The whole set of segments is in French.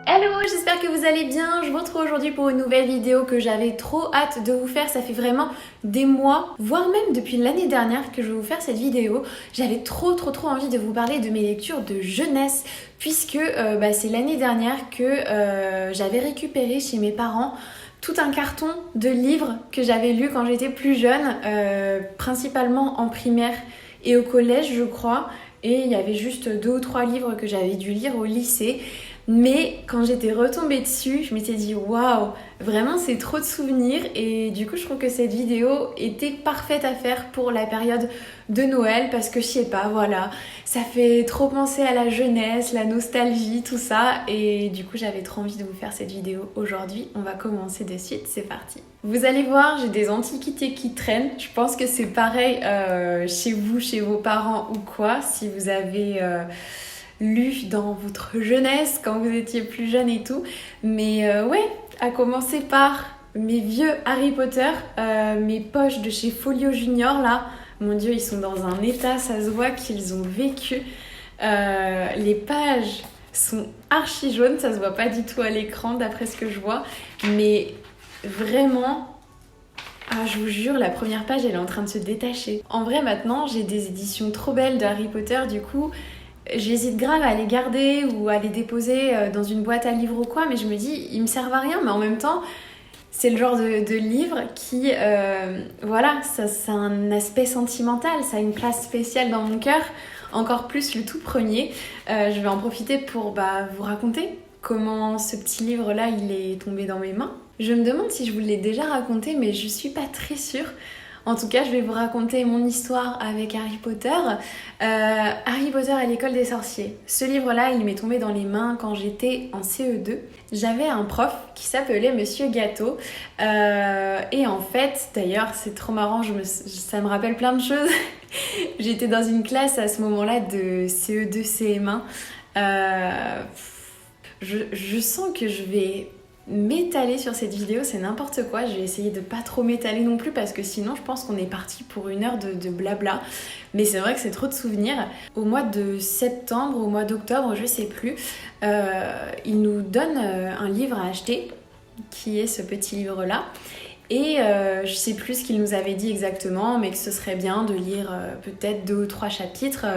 Hello, j'espère que vous allez bien. Je vous retrouve aujourd'hui pour une nouvelle vidéo que j'avais trop hâte de vous faire. Ça fait vraiment des mois, voire même depuis l'année dernière que je vais vous faire cette vidéo. J'avais trop envie de vous parler de mes lectures de jeunesse puisque c'est l'année dernière que j'avais récupéré chez mes parents tout un carton de livres que j'avais lus quand j'étais plus jeune, principalement en primaire et au collège je crois. Et il y avait juste 2 ou 3 livres que j'avais dû lire au lycée. Mais quand j'étais retombée dessus, je m'étais dit waouh, vraiment c'est trop de souvenirs et du coup je trouve que cette vidéo était parfaite à faire pour la période de Noël parce que je sais pas, voilà, ça fait trop penser à la jeunesse, la nostalgie, tout ça et du coup j'avais trop envie de vous faire cette vidéo aujourd'hui. On va commencer de suite, c'est parti. Vous allez voir, j'ai des antiquités qui traînent, je pense que c'est pareil chez vous, chez vos parents ou quoi, si vous avez... lu dans votre jeunesse quand vous étiez plus jeune et tout, mais ouais, à commencer par mes vieux Harry Potter, mes poches de chez Folio Junior là, mon dieu ils sont dans un état, ça se voit qu'ils ont vécu, les pages sont archi jaunes, ça se voit pas du tout à l'écran d'après ce que je vois, mais vraiment je vous jure, la première page elle est en train de se détacher. En vrai maintenant j'ai des éditions trop belles de Harry Potter, du coup j'hésite grave à les garder ou à les déposer dans une boîte à livres ou quoi, mais je me dis, ils me servent à rien, mais en même temps, c'est le genre de livre qui, voilà, ça a un aspect sentimental, ça a une place spéciale dans mon cœur, encore plus le tout premier. Je vais en profiter pour vous raconter comment ce petit livre-là, il est tombé dans mes mains. Je me demande si je vous l'ai déjà raconté, mais je suis pas très sûre. En tout cas, je vais vous raconter mon histoire avec Harry Potter. Harry Potter à l'école des sorciers. Ce livre-là, il m'est tombé dans les mains quand j'étais en CE2. J'avais un prof qui s'appelait Monsieur Gâteau. Et en fait, d'ailleurs, c'est trop marrant, ça me rappelle plein de choses. J'étais dans une classe à ce moment-là de CE2, CM1. Je sens que je vais... m'étaler sur cette vidéo, c'est n'importe quoi. Je vais essayer de pas trop m'étaler non plus parce que sinon je pense qu'on est parti pour 1 heure de blabla. Mais c'est vrai que c'est trop de souvenirs. Au mois de septembre, au mois d'octobre, je sais plus, il nous donne un livre à acheter qui est ce petit livre-là. Et je sais plus ce qu'il nous avait dit exactement, mais que ce serait bien de lire peut-être 2 ou 3 chapitres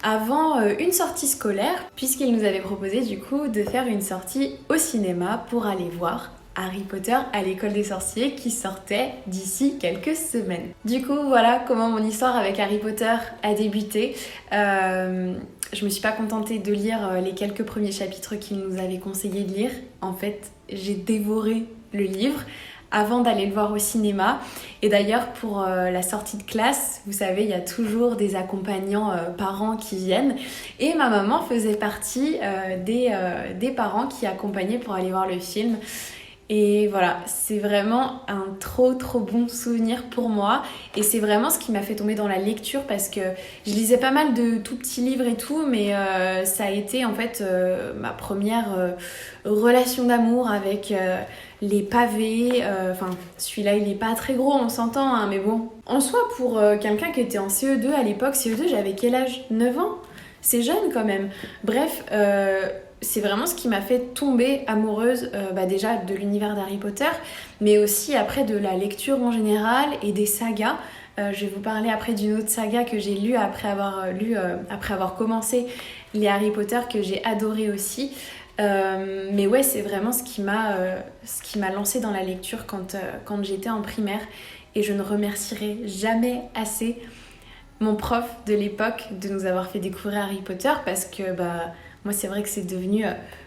avant une sortie scolaire, puisqu'il nous avait proposé du coup de faire une sortie au cinéma pour aller voir Harry Potter à l'école des sorciers qui sortait d'ici quelques semaines. Du coup voilà comment mon histoire avec Harry Potter a débuté. Je me suis pas contentée de lire les quelques premiers chapitres qu'il nous avait conseillé de lire. En fait, j'ai dévoré le livre avant d'aller le voir au cinéma. Et d'ailleurs, pour la sortie de classe, vous savez, il y a toujours des accompagnants parents qui viennent. Et ma maman faisait partie des parents qui accompagnaient pour aller voir le film. Et voilà, c'est vraiment un trop bon souvenir pour moi. Et c'est vraiment ce qui m'a fait tomber dans la lecture parce que je lisais pas mal de tout petits livres et tout, mais ça a été en fait ma première relation d'amour avec les pavés. Enfin, celui-là il est pas très gros, on s'entend, hein, mais bon. En soi, pour quelqu'un qui était en CE2 à l'époque, CE2 j'avais quel âge? 9 ans? C'est jeune quand même. Bref, c'est vraiment ce qui m'a fait tomber amoureuse déjà de l'univers d'Harry Potter, mais aussi après de la lecture en général et des sagas. Je vais vous parler après d'une autre saga que j'ai lue après avoir commencé les Harry Potter que j'ai adoré aussi. Mais ouais, c'est vraiment ce qui m'a lancée dans la lecture quand j'étais en primaire et je ne remercierai jamais assez mon prof de l'époque de nous avoir fait découvrir Harry Potter parce que moi c'est vrai que c'est devenu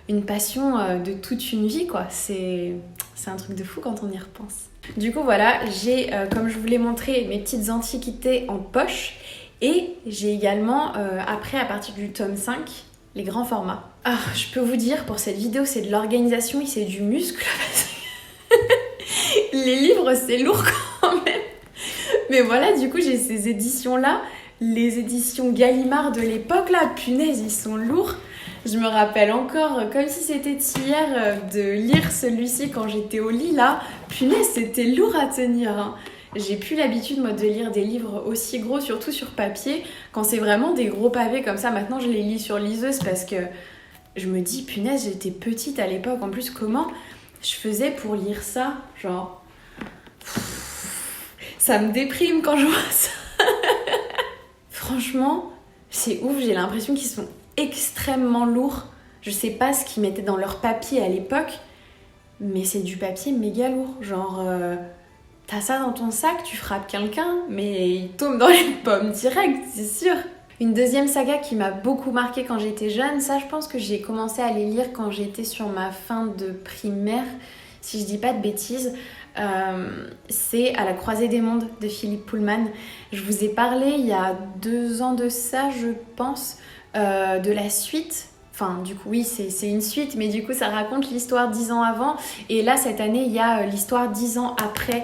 une passion de toute une vie quoi. C'est un truc de fou quand on y repense. Du coup voilà, j'ai comme je vous l'ai montré mes petites antiquités en poche et j'ai également après à partir du tome 5 les grands formats. Je peux vous dire pour cette vidéo c'est de l'organisation et c'est du muscle parce que les livres c'est lourd quand même. Mais voilà, du coup, j'ai ces éditions-là, les éditions Gallimard de l'époque, là, punaise, ils sont lourds. Je me rappelle encore, comme si c'était hier, de lire celui-ci quand j'étais au lit, là. Punaise, c'était lourd à tenir, hein. J'ai plus l'habitude, moi, de lire des livres aussi gros, surtout sur papier. Quand c'est vraiment des gros pavés comme ça, maintenant, je les lis sur liseuse parce que je me dis, punaise, j'étais petite à l'époque. En plus, comment je faisais pour lire ça? Genre, ça me déprime quand je vois ça. Franchement, c'est ouf, j'ai l'impression qu'ils sont extrêmement lourds. Je sais pas ce qu'ils mettaient dans leur papier à l'époque, mais c'est du papier méga lourd. Genre, t'as ça dans ton sac, tu frappes quelqu'un, mais il tombe dans les pommes direct, c'est sûr. Une deuxième saga qui m'a beaucoup marquée quand j'étais jeune, ça je pense que j'ai commencé à les lire quand j'étais sur ma fin de primaire, si je dis pas de bêtises. C'est À la croisée des mondes de Philippe Pullman. Je vous ai parlé il y a 2 ans de ça, je pense, de la suite. Enfin, du coup, oui, c'est une suite, mais du coup, ça raconte l'histoire 10 ans avant. Et là, cette année, il y a l'histoire 10 ans après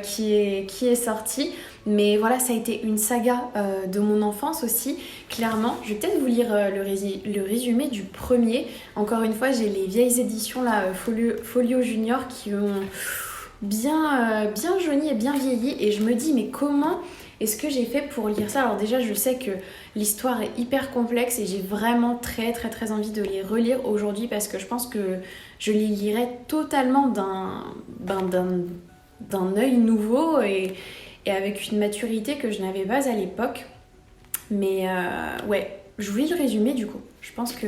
qui est sortie. Mais voilà, ça a été une saga de mon enfance aussi, clairement. Je vais peut-être vous lire le résumé du premier. Encore une fois, j'ai les vieilles éditions, là, Folio Junior, qui ont bien jauni et bien vieilli. Et je me dis, mais comment est-ce que j'ai fait pour lire ça? Alors déjà, je sais que l'histoire est hyper complexe et j'ai vraiment très très très envie de les relire aujourd'hui parce que je pense que je les lirai totalement d'un œil nouveau et avec une maturité que je n'avais pas à l'époque. Mais ouais, je vous lis le résumé du coup. Je pense que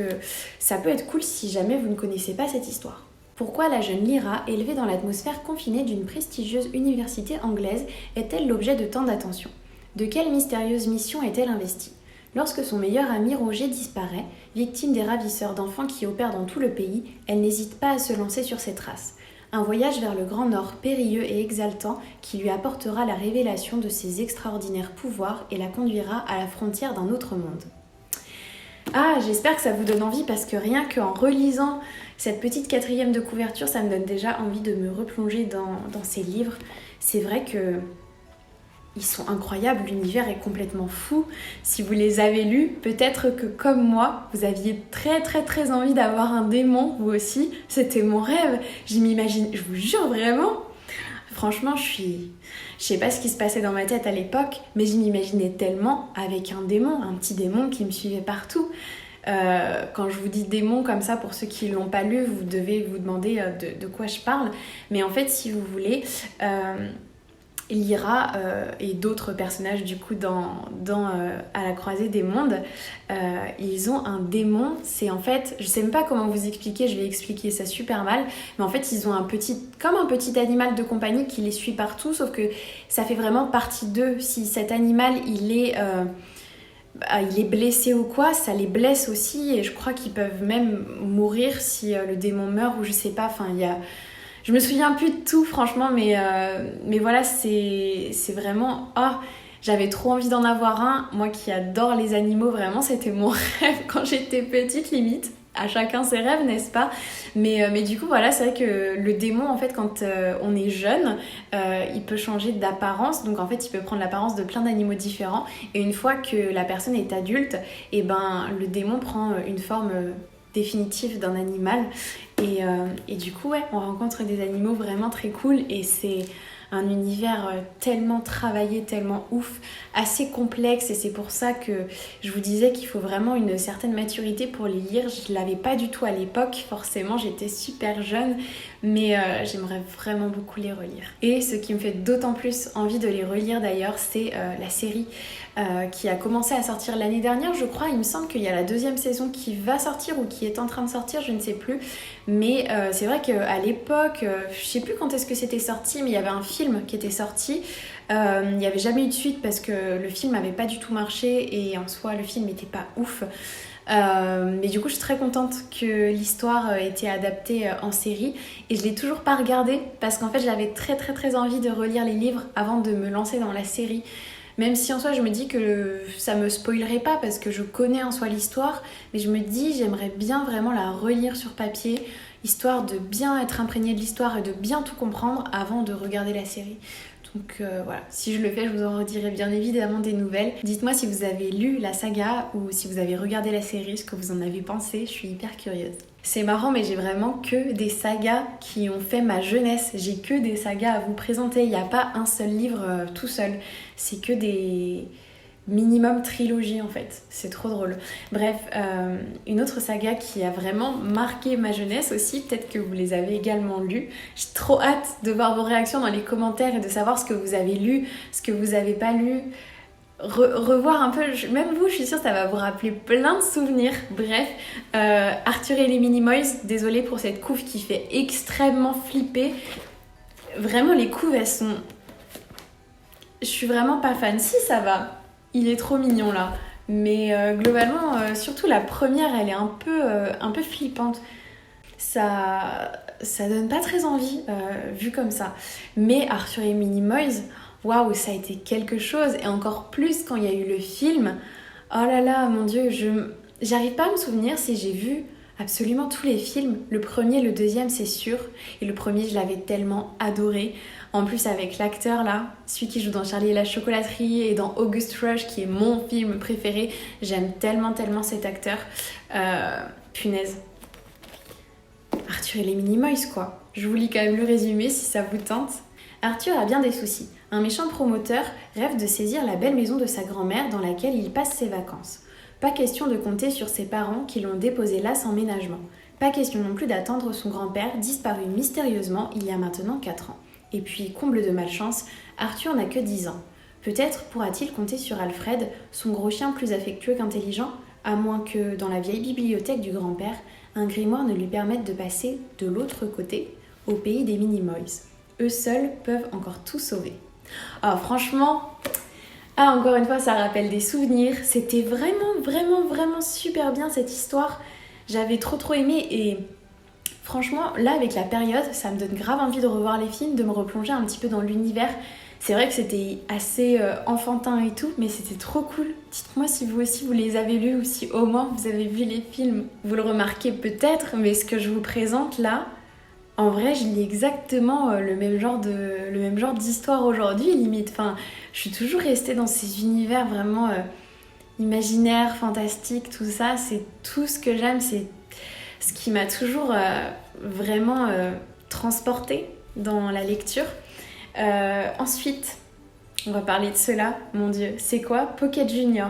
ça peut être cool si jamais vous ne connaissez pas cette histoire. Pourquoi la jeune Lyra, élevée dans l'atmosphère confinée d'une prestigieuse université anglaise, est-elle l'objet de tant d'attention? De quelle mystérieuse mission est-elle investie? Lorsque son meilleur ami Roger disparaît, victime des ravisseurs d'enfants qui opèrent dans tout le pays, elle n'hésite pas à se lancer sur ses traces. Un voyage vers le Grand Nord périlleux et exaltant qui lui apportera la révélation de ses extraordinaires pouvoirs et la conduira à la frontière d'un autre monde. Ah, j'espère que ça vous donne envie parce que rien qu'en relisant cette petite 4e de couverture, ça me donne déjà envie de me replonger dans ces livres. C'est vrai que ils sont incroyables, l'univers est complètement fou. Si vous les avez lus, peut-être que comme moi, vous aviez très très très envie d'avoir un démon, vous aussi. C'était mon rêve. Je m'imagine, je vous jure vraiment. Franchement, je sais pas ce qui se passait dans ma tête à l'époque, mais je m'imaginais tellement avec un démon, un petit démon qui me suivait partout. Quand je vous dis démon comme ça, pour ceux qui ne l'ont pas lu, vous devez vous demander de quoi je parle. Mais en fait, si vous voulez, Lyra et d'autres personnages du coup dans À la croisée des mondes, ils ont un démon. C'est en fait, je sais même pas comment vous expliquer, je vais expliquer ça super mal, mais en fait ils ont comme un petit animal de compagnie qui les suit partout, sauf que ça fait vraiment partie d'eux. Si cet animal il est blessé ou quoi, ça les blesse aussi, et je crois qu'ils peuvent même mourir si le démon meurt, ou je sais pas, enfin il y a... Je me souviens plus de tout franchement, mais voilà, c'est vraiment... Oh, j'avais trop envie d'en avoir un. Moi qui adore les animaux, vraiment, c'était mon rêve quand j'étais petite limite. À chacun ses rêves, n'est-ce pas? Mais du coup, voilà, c'est vrai que le démon, en fait, quand on est jeune, il peut changer d'apparence. Donc, en fait, il peut prendre l'apparence de plein d'animaux différents. Et une fois que la personne est adulte, et ben, le démon prend une forme définitive d'un animal. Et du coup, ouais, on rencontre des animaux vraiment très cool. Et c'est un univers tellement travaillé, tellement ouf, assez complexe, et c'est pour ça que je vous disais qu'il faut vraiment une certaine maturité pour les lire. Je l'avais pas du tout à l'époque, forcément j'étais super jeune, mais j'aimerais vraiment beaucoup les relire. Et ce qui me fait d'autant plus envie de les relire d'ailleurs, c'est la série qui a commencé à sortir l'année dernière, je crois. Il me semble qu'il y a la 2e saison qui va sortir ou qui est en train de sortir, je ne sais plus. Mais c'est vrai qu'à l'époque, je sais plus quand est-ce que c'était sorti, mais il y avait un film qui était sorti. Il n'y avait jamais eu de suite parce que le film n'avait pas du tout marché, et en soi le film n'était pas ouf. Mais du coup je suis très contente que l'histoire ait été adaptée en série, et je l'ai toujours pas regardée parce qu'en fait j'avais très très très envie de relire les livres avant de me lancer dans la série. Même si en soi je me dis que ça me spoilerait pas parce que je connais en soi l'histoire, mais je me dis j'aimerais bien vraiment la relire sur papier, histoire de bien être imprégnée de l'histoire et de bien tout comprendre avant de regarder la série. Donc voilà, si je le fais, je vous en redirai bien évidemment des nouvelles. Dites-moi si vous avez lu la saga ou si vous avez regardé la série, ce que vous en avez pensé, je suis hyper curieuse. C'est marrant, mais j'ai vraiment que des sagas qui ont fait ma jeunesse. J'ai que des sagas à vous présenter. Il n'y a pas un seul livre tout seul. C'est que des minimum trilogie en fait, c'est trop drôle. Bref, une autre saga qui a vraiment marqué ma jeunesse aussi, peut-être que vous les avez également lues. J'ai trop hâte de voir vos réactions dans les commentaires et de savoir ce que vous avez lu, ce que vous avez pas lu. Revoir un peu, même vous, je suis sûre que ça va vous rappeler plein de souvenirs. Bref, Arthur et les Minimoys, désolée pour cette couve qui fait extrêmement flipper. Vraiment, les couves, elles sont... Je suis vraiment pas fan. Si, ça va. Il est trop mignon là. Mais globalement, surtout la première, elle est un peu flippante. Ça donne pas très envie, vu comme ça. Mais Arthur et Minimoys, waouh, ça a été quelque chose. Et encore plus quand il y a eu le film. Oh là là, mon Dieu, j'arrive pas à me souvenir si j'ai vu absolument tous les films. Le premier, le deuxième, c'est sûr. Et le premier, je l'avais tellement adoré. En plus, avec l'acteur là, celui qui joue dans Charlie et la chocolaterie et dans August Rush, qui est mon film préféré. J'aime tellement cet acteur. Punaise. Arthur et les Minimoys, quoi. Je vous lis quand même le résumé si ça vous tente. Arthur a bien des soucis. Un méchant promoteur rêve de saisir la belle maison de sa grand-mère dans laquelle il passe ses vacances. Pas question de compter sur ses parents qui l'ont déposé là sans ménagement. Pas question non plus d'attendre son grand-père disparu mystérieusement il y a maintenant 4 ans. Et puis, comble de malchance, Arthur n'a que 10 ans. Peut-être pourra-t-il compter sur Alfred, son gros chien plus affectueux qu'intelligent, à moins que, dans la vieille bibliothèque du grand-père, un grimoire ne lui permette de passer de l'autre côté, au pays des Minimoys. Eux seuls peuvent encore tout sauver. Ah, franchement, encore une fois, ça rappelle des souvenirs. C'était vraiment super bien cette histoire. J'avais trop aimé et franchement, là, avec la période, ça me donne grave envie de revoir les films, de me replonger un petit peu dans l'univers. C'est vrai que c'était assez enfantin et tout, mais c'était trop cool. Dites-moi si vous aussi vous les avez lus ou si au moins vous avez vu les films. Vous le remarquez peut-être, mais ce que je vous présente là, en vrai, je lis exactement le même genre d'histoire aujourd'hui, limite. Enfin, je suis toujours restée dans ces univers vraiment imaginaires, fantastiques, tout ça. C'est tout ce que j'aime, c'est ce qui m'a toujours vraiment transportée dans la lecture. Ensuite, on va parler de cela, mon Dieu. C'est quoi Pocket Junior.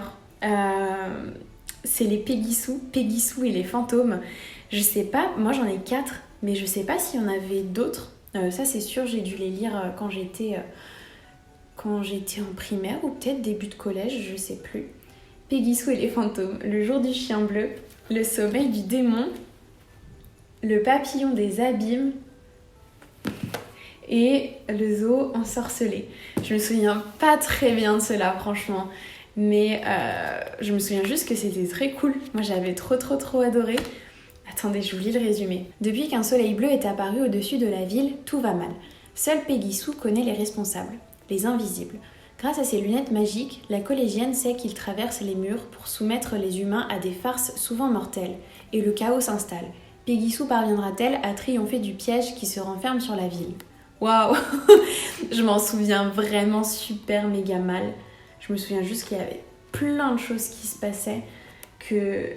C'est les Peggy Sue et les fantômes. Je sais pas, moi j'en ai 4, mais je sais pas s'il y en avait d'autres. Ça c'est sûr, j'ai dû les lire quand j'étais en primaire ou peut-être début de collège, je sais plus. Peggy Sue et les fantômes, le jour du chien bleu, le sommeil du démon, le papillon des abîmes et le zoo ensorcelé. Je me souviens pas très bien de cela, franchement. Mais je me souviens juste que c'était très cool. Moi, j'avais trop adoré. Attendez, je vous lis le résumé. Depuis qu'un soleil bleu est apparu au-dessus de la ville, tout va mal. Seule Peggy Sue connaît les responsables, les invisibles. Grâce à ses lunettes magiques, la collégienne sait qu'ils traversent les murs pour soumettre les humains à des farces souvent mortelles. Et le chaos s'installe. Peggy Sue parviendra-t-elle à triompher du piège qui se renferme sur la ville ? Waouh. Je m'en souviens vraiment super méga mal. Je me souviens juste qu'il y avait plein de choses qui se passaient que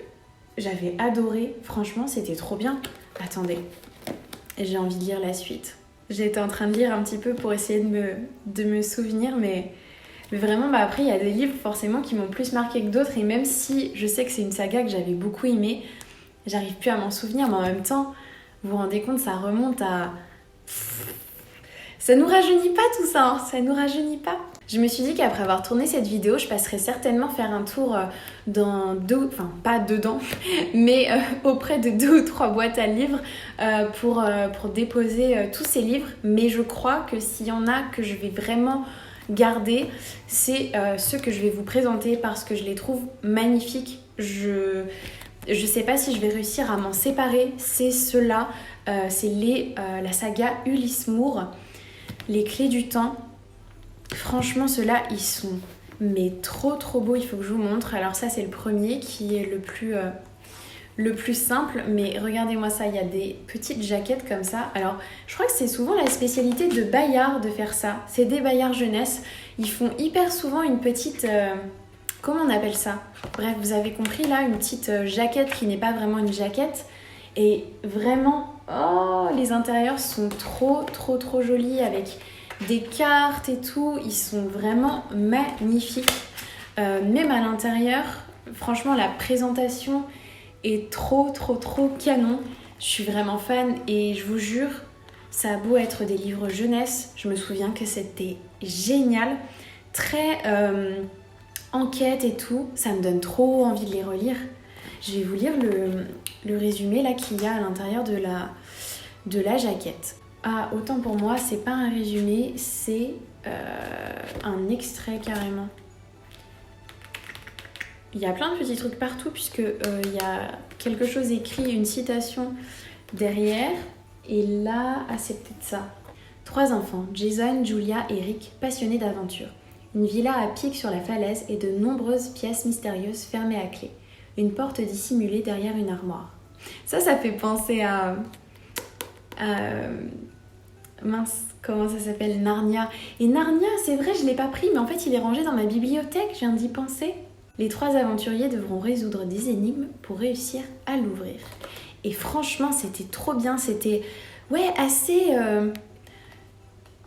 j'avais adoré. Franchement, c'était trop bien. Attendez, j'ai envie de lire la suite. J'étais en train de lire un petit peu pour essayer de me souvenir, mais vraiment, après, il y a des livres forcément qui m'ont plus marqué que d'autres. Et même si je sais que c'est une saga que j'avais beaucoup aimée, j'arrive plus à m'en souvenir. Mais en même temps, vous vous rendez compte, ça remonte à... Ça nous rajeunit pas tout ça, hein, ça nous rajeunit pas. Je me suis dit qu'après avoir tourné cette vidéo, je passerais certainement faire un tour dans pas dedans, mais auprès de 2 ou 3 boîtes à livres pour déposer tous ces livres. Mais je crois que s'il y en a que je vais vraiment garder, c'est ceux que je vais vous présenter parce que je les trouve magnifiques. Je sais pas si je vais réussir à m'en séparer. C'est ceux-là, c'est la saga Ulysse Moore. Les clés du temps, franchement ceux-là ils sont mais trop beaux, il faut que je vous montre. Alors ça c'est le premier qui est le plus simple, mais regardez-moi ça, il y a des petites jaquettes comme ça. Alors je crois que c'est souvent la spécialité de Bayard de faire ça, c'est des Bayard jeunesse, ils font hyper souvent une petite... comment on appelle ça ? Bref, vous avez compris là, une petite jaquette qui n'est pas vraiment une jaquette. Et vraiment, oh, les intérieurs sont trop jolis avec des cartes et tout. Ils sont vraiment magnifiques. Même à l'intérieur, franchement, la présentation est trop canon. Je suis vraiment fan et je vous jure, ça a beau être des livres jeunesse, je me souviens que c'était génial, très enquête et tout, ça me donne trop envie de les relire. Je vais vous lire le résumé là qu'il y a à l'intérieur de la jaquette. Ah, autant pour moi, c'est pas un résumé, c'est un extrait carrément. Il y a plein de petits trucs partout puisque il y a quelque chose écrit, une citation derrière. Et là, ah c'est peut-être ça. 3 enfants, Jason, Julia et Rick, passionnés d'aventure. Une villa à pic sur la falaise et de nombreuses pièces mystérieuses fermées à clé. Une porte dissimulée derrière une armoire. Ça fait penser à mince, comment ça s'appelle, Narnia. Et Narnia, c'est vrai, je l'ai pas pris, mais en fait, il est rangé dans ma bibliothèque, je viens d'y penser. Les 3 aventuriers devront résoudre des énigmes pour réussir à l'ouvrir. Et franchement, c'était trop bien, c'était assez...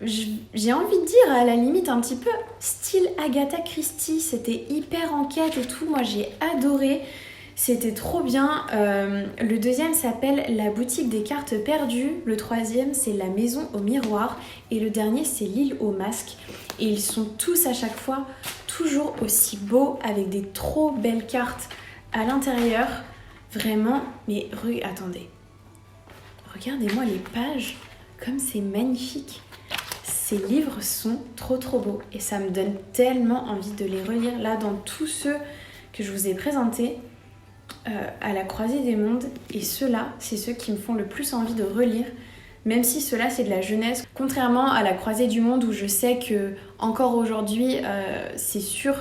j'ai envie de dire, à la limite, un petit peu style Agatha Christie. C'était hyper enquête et tout, moi j'ai adoré. C'était trop bien. Le deuxième s'appelle La boutique des cartes perdues. Le troisième, c'est La maison au miroir. Et le dernier, c'est L'île aux masques. Et ils sont tous à chaque fois toujours aussi beaux, avec des trop belles cartes à l'intérieur. Vraiment, mais attendez. Regardez-moi les pages, comme c'est magnifique. Ces livres sont trop beaux. Et ça me donne tellement envie de les relire. Là, dans tous ceux que je vous ai présentés, à la croisée des mondes, et ceux-là, c'est ceux qui me font le plus envie de relire, même si ceux-là c'est de la jeunesse, contrairement à la croisée du monde où je sais que encore aujourd'hui c'est sûr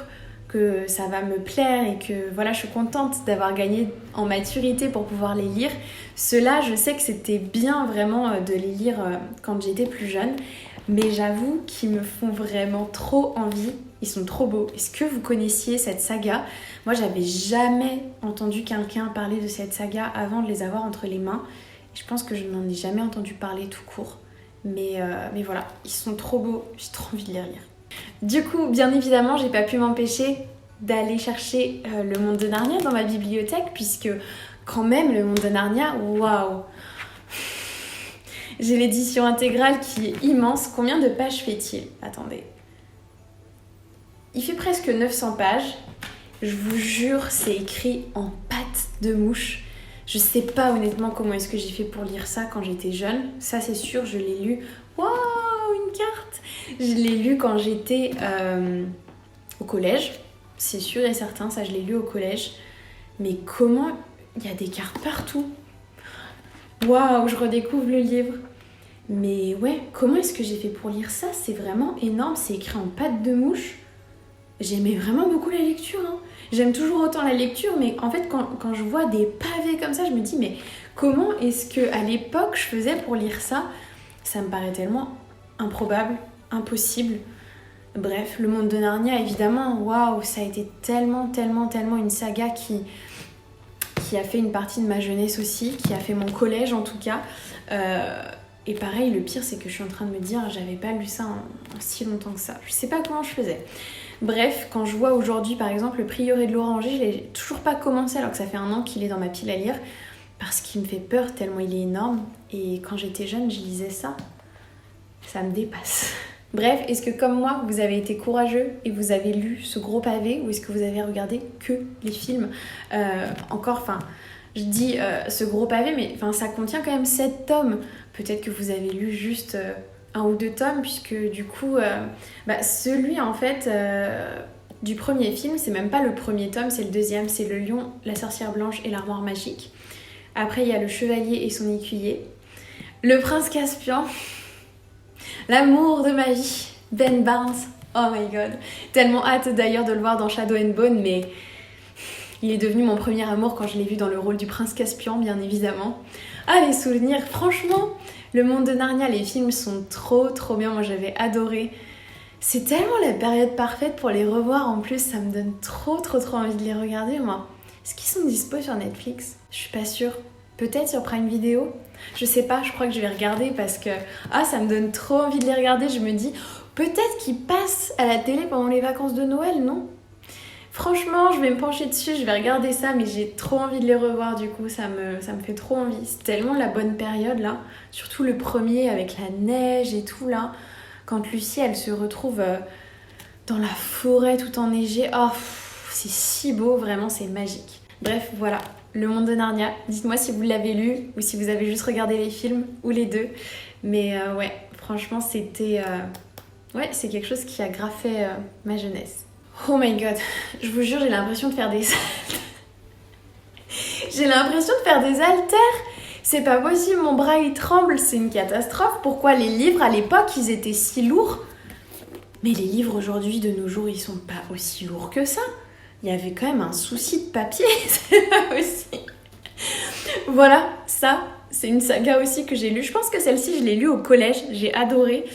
que ça va me plaire et que voilà, je suis contente d'avoir gagné en maturité pour pouvoir les lire. Ceux-là, je sais que c'était bien vraiment de les lire quand j'étais plus jeune, mais j'avoue qu'ils me font vraiment trop envie. Ils sont trop beaux. Est-ce que vous connaissiez cette saga ? Moi, j'avais jamais entendu quelqu'un parler de cette saga avant de les avoir entre les mains. Je pense que je n'en ai jamais entendu parler tout court. Mais voilà, ils sont trop beaux. J'ai trop envie de les lire. Du coup, bien évidemment, j'ai pas pu m'empêcher d'aller chercher Le Monde de Narnia dans ma bibliothèque, puisque quand même, Le Monde de Narnia, waouh ! J'ai l'édition intégrale qui est immense. Combien de pages fait-il ? Attendez. Il fait presque 900 pages. Je vous jure, c'est écrit en pâte de mouche. Je sais pas honnêtement comment est-ce que j'ai fait pour lire ça quand j'étais jeune. Ça, c'est sûr, je l'ai lu. Waouh, une carte ! Je l'ai lu quand j'étais au collège. C'est sûr et certain, ça, je l'ai lu au collège. Mais comment... Il y a des cartes partout. Waouh, je redécouvre le livre. Mais ouais, comment est-ce que j'ai fait pour lire ça ? C'est vraiment énorme, c'est écrit en pâte de mouche. J'aimais vraiment beaucoup la lecture. J'aime toujours autant la lecture, mais en fait, quand je vois des pavés comme ça, je me dis, mais comment est-ce qu'à l'époque, je faisais pour lire ça ? Ça me paraît tellement improbable, impossible. Bref, Le Monde de Narnia, évidemment, waouh, ça a été tellement une saga qui a fait une partie de ma jeunesse aussi, qui a fait mon collège en tout cas. Et pareil, le pire, c'est que je suis en train de me dire, j'avais pas lu ça en si longtemps que ça. Je sais pas comment je faisais. Bref, quand je vois aujourd'hui, par exemple, Le Prieuré de l'Oranger, je l'ai toujours pas commencé alors que ça fait 1 an qu'il est dans ma pile à lire, parce qu'il me fait peur tellement il est énorme. Et quand j'étais jeune, je lisais ça. Ça me dépasse. Bref, est-ce que comme moi, vous avez été courageux et vous avez lu ce gros pavé, ou est-ce que vous avez regardé que les films ? Je dis ce gros pavé, mais ça contient quand même 7 tomes. Peut-être que vous avez lu juste 1 ou 2 tomes, puisque du coup, celui en fait du premier film, c'est même pas le premier tome, c'est le deuxième, c'est Le Lion, la Sorcière Blanche et l'Armoire Magique. Après, il y a Le Chevalier et son écuyer, Le Prince Caspian, L'amour de ma vie, Ben Barnes. Oh my god, tellement hâte d'ailleurs de le voir dans Shadow and Bone, mais il est devenu mon premier amour quand je l'ai vu dans le rôle du Prince Caspian, bien évidemment. Ah, les souvenirs, franchement, Le Monde de Narnia, les films sont trop bien, moi j'avais adoré. C'est tellement la période parfaite pour les revoir, en plus ça me donne trop envie de les regarder, moi. Est-ce qu'ils sont dispo sur Netflix ? Je suis pas sûre. Peut-être sur Prime Video ? Je sais pas, je crois que je vais regarder parce que ça me donne trop envie de les regarder. Je me dis, peut-être qu'ils passent à la télé pendant les vacances de Noël, non ? Franchement, je vais me pencher dessus, je vais regarder ça, mais j'ai trop envie de les revoir du coup, ça me fait trop envie. C'est tellement la bonne période là, surtout le premier avec la neige et tout là. Quand Lucie, elle se retrouve dans la forêt tout enneigée, oh, c'est si beau, vraiment, c'est magique. Bref, voilà, Le Monde de Narnia. Dites-moi si vous l'avez lu ou si vous avez juste regardé les films ou les deux. Mais ouais, franchement, c'était... Ouais, c'est quelque chose qui a grave fait ma jeunesse. Oh my god, je vous jure, j'ai l'impression de faire des... j'ai l'impression de faire des haltères. C'est pas possible, mon bras il tremble, c'est une catastrophe. Pourquoi les livres à l'époque ils étaient si lourds? Mais les livres aujourd'hui de nos jours ils sont pas aussi lourds que ça. Il y avait quand même un souci de papier, c'est pas possible. Voilà, ça c'est une saga aussi que j'ai lue. Je pense que celle-ci je l'ai lue au collège, j'ai adoré.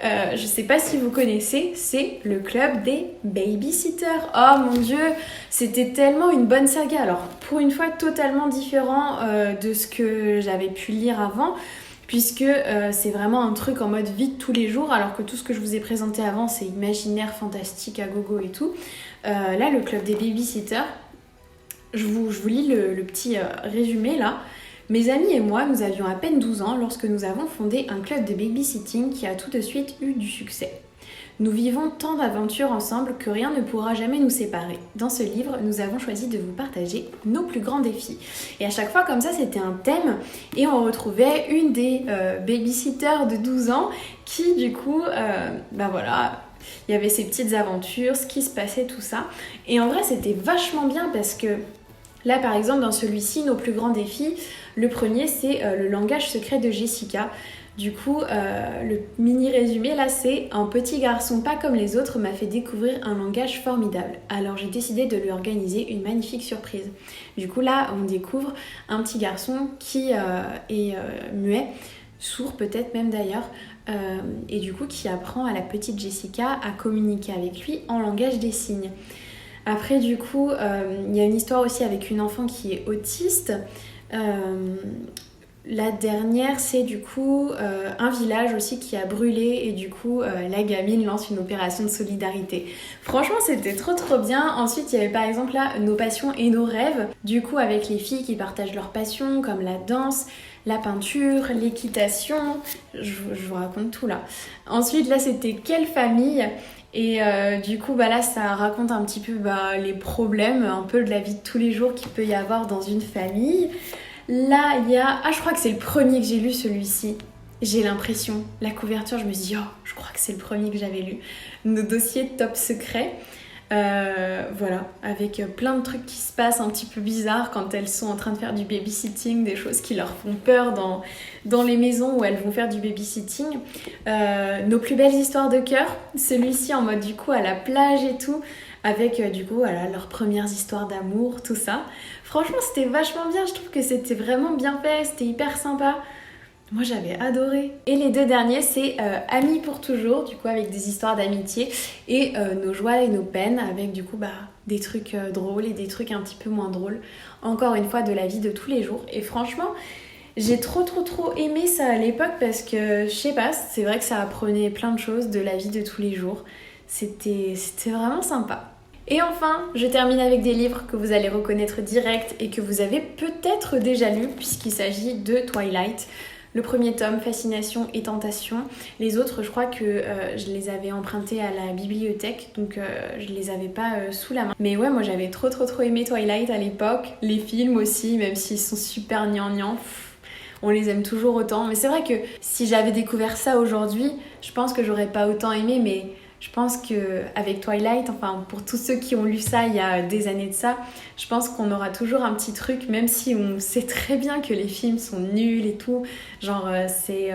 Je sais pas si vous connaissez, c'est le club des babysitters. Oh mon dieu, c'était tellement une bonne saga. Alors pour une fois totalement différent de ce que j'avais pu lire avant, puisque c'est vraiment un truc en mode vie de tous les jours, alors que tout ce que je vous ai présenté avant c'est imaginaire, fantastique, à gogo et tout. Là le club des babysitters, je vous lis le petit résumé là. Mes amis et moi, nous avions à peine 12 ans lorsque nous avons fondé un club de babysitting qui a tout de suite eu du succès. Nous vivons tant d'aventures ensemble que rien ne pourra jamais nous séparer. Dans ce livre, nous avons choisi de vous partager nos plus grands défis. Et à chaque fois, comme ça, c'était un thème et on retrouvait une des babysitters de 12 ans qui, du coup, bah voilà, il y avait ces petites aventures, ce qui se passait, tout ça. Et en vrai, c'était vachement bien parce que là, par exemple, dans celui-ci, nos plus grands défis, le premier, c'est le langage secret de Jessica. Du coup, le mini résumé, là, c'est un petit garçon pas comme les autres m'a fait découvrir un langage formidable. Alors, j'ai décidé de lui organiser une magnifique surprise. Du coup, là, on découvre un petit garçon qui est muet, sourd peut-être même d'ailleurs, et du coup, qui apprend à la petite Jessica à communiquer avec lui en langage des signes. Après, du coup, il y a une histoire aussi avec une enfant qui est autiste. La dernière, c'est du coup un village aussi qui a brûlé et du coup, la gamine lance une opération de solidarité. Franchement, c'était trop bien. Ensuite, il y avait par exemple là nos passions et nos rêves. Du coup, avec les filles qui partagent leurs passions comme la danse, la peinture, l'équitation. Je vous raconte tout là. Ensuite, là, c'était quelle famille ? Et du coup, bah là, ça raconte un petit peu les problèmes, un peu de la vie de tous les jours qu'il peut y avoir dans une famille. Là, il y a... Ah, je crois que c'est le premier que j'ai lu, celui-ci. J'ai l'impression. La couverture, je me dis, oh, je crois que c'est le premier que j'avais lu. Nos dossiers top secrets. Voilà, avec plein de trucs qui se passent un petit peu bizarres quand elles sont en train de faire du babysitting, des choses qui leur font peur dans les maisons où elles vont faire du babysitting. Nos plus belles histoires de cœur, celui-ci en mode du coup à la plage et tout, avec du coup voilà, leurs premières histoires d'amour, tout ça. Franchement, c'était vachement bien, je trouve que c'était vraiment bien fait, c'était hyper sympa. Moi j'avais adoré. Et les deux derniers c'est Amis pour toujours, du coup avec des histoires d'amitié et nos joies et nos peines avec du coup des trucs drôles et des trucs un petit peu moins drôles. Encore une fois de la vie de tous les jours. Et franchement j'ai trop aimé ça à l'époque parce que je sais pas, c'est vrai que ça apprenait plein de choses de la vie de tous les jours. C'était vraiment sympa. Et enfin, je termine avec des livres que vous allez reconnaître direct et que vous avez peut-être déjà lus puisqu'il s'agit de Twilight. Le premier tome, Fascination et Tentation. Les autres, je crois que je les avais empruntés à la bibliothèque, donc je les avais pas sous la main. Mais ouais, moi j'avais trop aimé Twilight à l'époque. Les films aussi, même s'ils sont super gnangnang, on les aime toujours autant. Mais c'est vrai que si j'avais découvert ça aujourd'hui, je pense que j'aurais pas autant aimé, mais... Je pense qu'avec Twilight, enfin pour tous ceux qui ont lu ça il y a des années de ça, je pense qu'on aura toujours un petit truc, même si on sait très bien que les films sont nuls et tout, genre c'est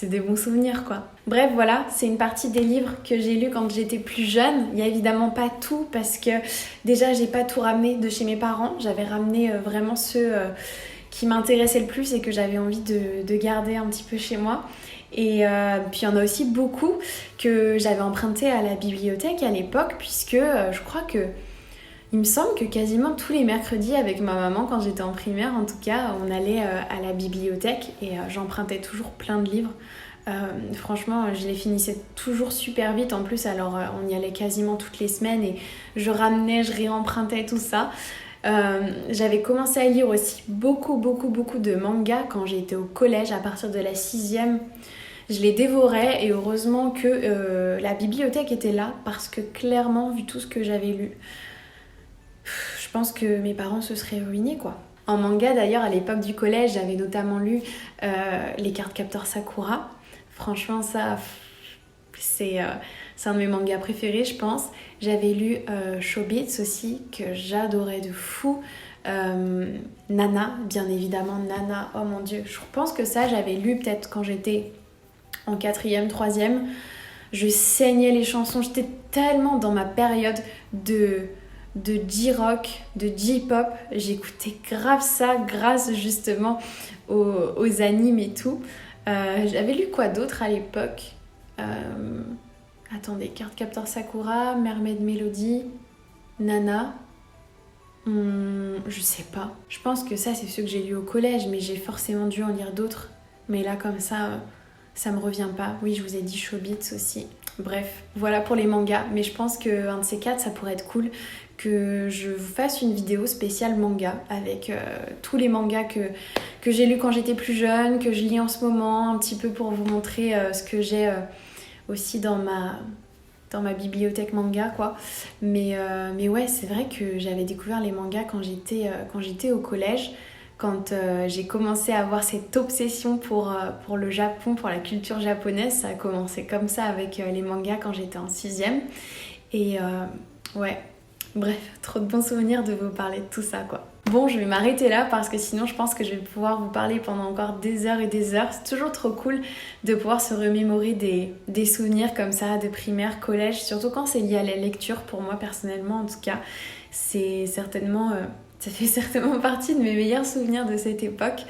des bons souvenirs quoi. Bref voilà, c'est une partie des livres que j'ai lus quand j'étais plus jeune. Il n'y a évidemment pas tout parce que déjà j'ai pas tout ramené de chez mes parents, j'avais ramené vraiment ceux qui m'intéressaient le plus et que j'avais envie de garder un petit peu chez moi. Et puis il y en a aussi beaucoup que j'avais emprunté à la bibliothèque à l'époque puisque je crois que il me semble que quasiment tous les mercredis avec ma maman quand j'étais en primaire en tout cas on allait à la bibliothèque et j'empruntais toujours plein de livres Franchement, je les finissais toujours super vite. En plus, alors on y allait quasiment toutes les semaines et je ramenais, je réempruntais tout ça. J'avais commencé à lire aussi beaucoup de mangas quand j'étais au collège, à partir de la 6e. Je les dévorais et heureusement que la bibliothèque était là parce que clairement, vu tout ce que j'avais lu, je pense que mes parents se seraient ruinés quoi. En manga d'ailleurs, à l'époque du collège, j'avais notamment lu les Cardcaptor Sakura. Franchement, ça, c'est un de mes mangas préférés, je pense. J'avais lu Chobits aussi, que j'adorais de fou. Nana, bien évidemment, Nana, oh mon dieu. Je pense que ça, j'avais lu peut-être quand j'étais en 4e, 3e. Je saignais les chansons, j'étais tellement dans ma période de J-rock, de J-pop. J'écoutais grave ça grâce justement aux animes et tout. J'avais lu quoi d'autre à l'époque Attendez, Cardcaptor Sakura, Mermaid Melody, Nana. Je sais pas. Je pense que ça, c'est ceux que j'ai lus au collège, mais j'ai forcément dû en lire d'autres. Mais là, comme ça me revient pas. Oui, je vous ai dit Chobits aussi. Bref, voilà pour les mangas. Mais je pense qu'un de ces quatre, ça pourrait être cool que je vous fasse une vidéo spéciale manga avec tous les mangas que j'ai lus quand j'étais plus jeune, que je lis en ce moment, un petit peu pour vous montrer ce que j'ai aussi dans ma bibliothèque manga quoi. Mais ouais, c'est vrai que j'avais découvert les mangas quand j'étais au collège. Quand j'ai commencé à avoir cette obsession pour le Japon, pour la culture japonaise, ça a commencé comme ça avec les mangas quand j'étais en 6e. Et ouais, bref, trop de bons souvenirs de vous parler de tout ça quoi. Bon, je vais m'arrêter là parce que sinon je pense que je vais pouvoir vous parler pendant encore des heures et des heures. C'est toujours trop cool de pouvoir se remémorer des souvenirs comme ça de primaire, collège, surtout quand c'est lié à la lecture. Pour moi personnellement en tout cas, c'est certainement... ça fait certainement partie de mes meilleurs souvenirs de cette époque.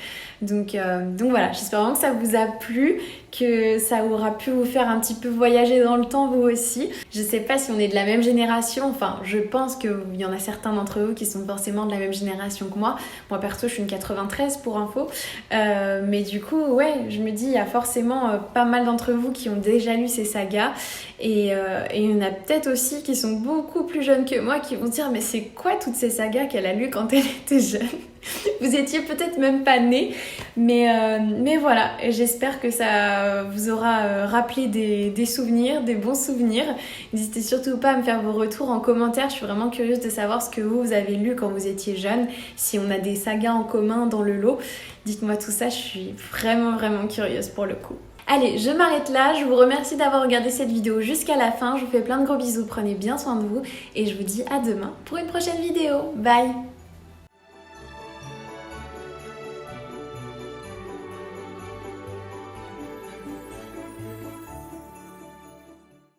Donc voilà, j'espère vraiment que ça vous a plu, que ça aura pu vous faire un petit peu voyager dans le temps vous aussi. Je sais pas si on est de la même génération, enfin je pense qu'il y en a certains d'entre vous qui sont forcément de la même génération que moi. Moi perso je suis une 93 pour info. Mais du coup ouais, je me dis il y a forcément pas mal d'entre vous qui ont déjà lu ces sagas. Et il y en a peut-être aussi qui sont beaucoup plus jeunes que moi qui vont se dire mais c'est quoi toutes ces sagas qu'elle a lues quand elle était jeune? Vous étiez peut-être même pas nés, mais voilà, j'espère que ça vous aura rappelé des souvenirs, des bons souvenirs. N'hésitez surtout pas à me faire vos retours en commentaire, je suis vraiment curieuse de savoir ce que vous avez lu quand vous étiez jeune, si on a des sagas en commun dans le lot. Dites-moi tout ça, je suis vraiment curieuse pour le coup. Allez, je m'arrête là, je vous remercie d'avoir regardé cette vidéo jusqu'à la fin, je vous fais plein de gros bisous, prenez bien soin de vous et je vous dis à demain pour une prochaine vidéo. Bye!